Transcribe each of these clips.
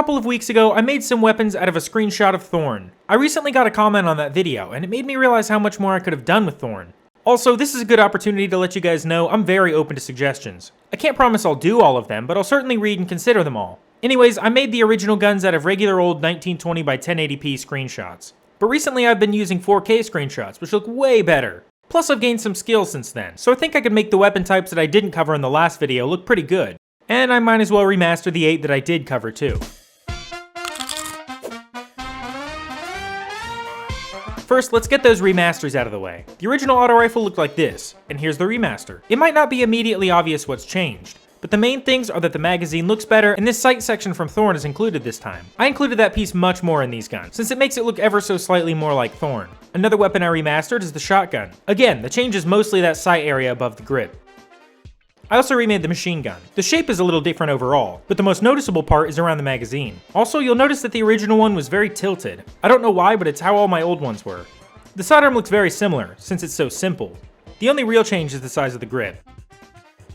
couple of weeks ago, I made some weapons out of a screenshot of Thorn. I recently got a comment on that video, and it made me realize how much more I could have done with Thorn. Also, this is a good opportunity to let you guys know I'm very open to suggestions. I can't promise I'll do all of them, but I'll certainly read and consider them all. Anyways, I made the original guns out of regular old 1920 by 1080p screenshots. But recently I've been using 4K screenshots, which look way better. Plus I've gained some skills since then, so I think I could make the weapon types that I didn't cover in the last video look pretty good. And I might as well remaster the 8 that I did cover too. First, let's get those remasters out of the way. The original auto rifle looked like this, and here's the remaster. It might not be immediately obvious what's changed, but the main things are that the magazine looks better, and this sight section from Thorn is included this time. I included that piece much more in these guns, since it makes it look ever so slightly more like Thorn. Another weapon I remastered is the shotgun. Again, the change is mostly that sight area above the grip. I also remade the machine gun. The shape is a little different overall, but the most noticeable part is around the magazine. Also, you'll notice that the original one was very tilted. I don't know why, but it's how all my old ones were. The sidearm looks very similar, since it's so simple. The only real change is the size of the grip.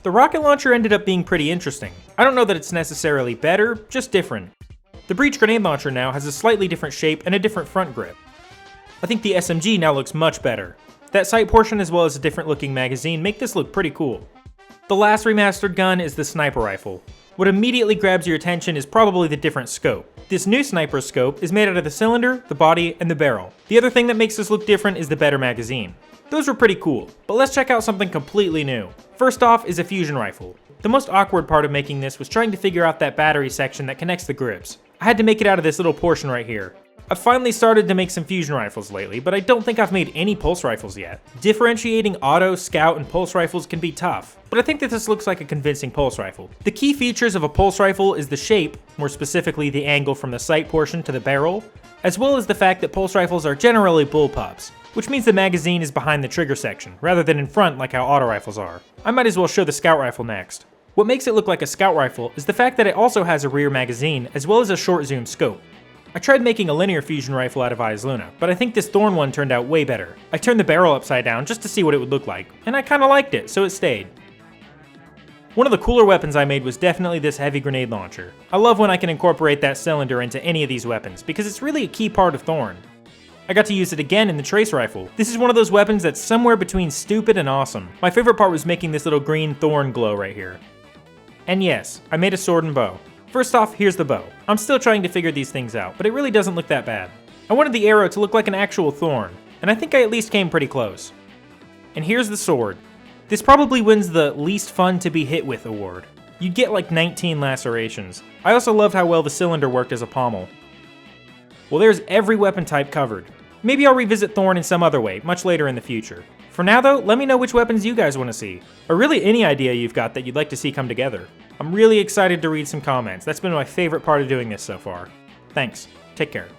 The rocket launcher ended up being pretty interesting. I don't know that it's necessarily better, just different. The breech grenade launcher now has a slightly different shape and a different front grip. I think the SMG now looks much better. That sight portion as well as a different looking magazine make this look pretty cool. The last remastered gun is the sniper rifle. What immediately grabs your attention is probably the different scope. This new sniper scope is made out of the cylinder, the body, and the barrel. The other thing that makes this look different is the better magazine. Those were pretty cool, but let's check out something completely new. First off is a fusion rifle. The most awkward part of making this was trying to figure out that battery section that connects the grips. I had to make it out of this little portion right here. I've finally started to make some fusion rifles lately, but I don't think I've made any pulse rifles yet. Differentiating auto, scout, and pulse rifles can be tough, but I think that this looks like a convincing pulse rifle. The key features of a pulse rifle is the shape, more specifically the angle from the sight portion to the barrel, as well as the fact that pulse rifles are generally bullpups, which means the magazine is behind the trigger section, rather than in front like how auto rifles are. I might as well show the scout rifle next. What makes it look like a scout rifle is the fact that it also has a rear magazine, as well as a short zoom scope. I tried making a linear fusion rifle out of Eyes Luna, but I think this Thorn one turned out way better. I turned the barrel upside down just to see what it would look like, and I kinda liked it, so it stayed. One of the cooler weapons I made was definitely this heavy grenade launcher. I love when I can incorporate that cylinder into any of these weapons, because it's really a key part of Thorn. I got to use it again in the trace rifle. This is one of those weapons that's somewhere between stupid and awesome. My favorite part was making this little green Thorn glow right here. And yes, I made a sword and bow. First off, here's the bow. I'm still trying to figure these things out, but it really doesn't look that bad. I wanted the arrow to look like an actual thorn, and I think I at least came pretty close. And here's the sword. This probably wins the least fun to be hit with award. You'd get like 19 lacerations. I also loved how well the cylinder worked as a pommel. Well, there's every weapon type covered. Maybe I'll revisit Thorn in some other way, much later in the future. For now though, let me know which weapons you guys want to see, or really any idea you've got that you'd like to see come together. I'm really excited to read some comments. That's been my favorite part of doing this so far. Thanks. Take care.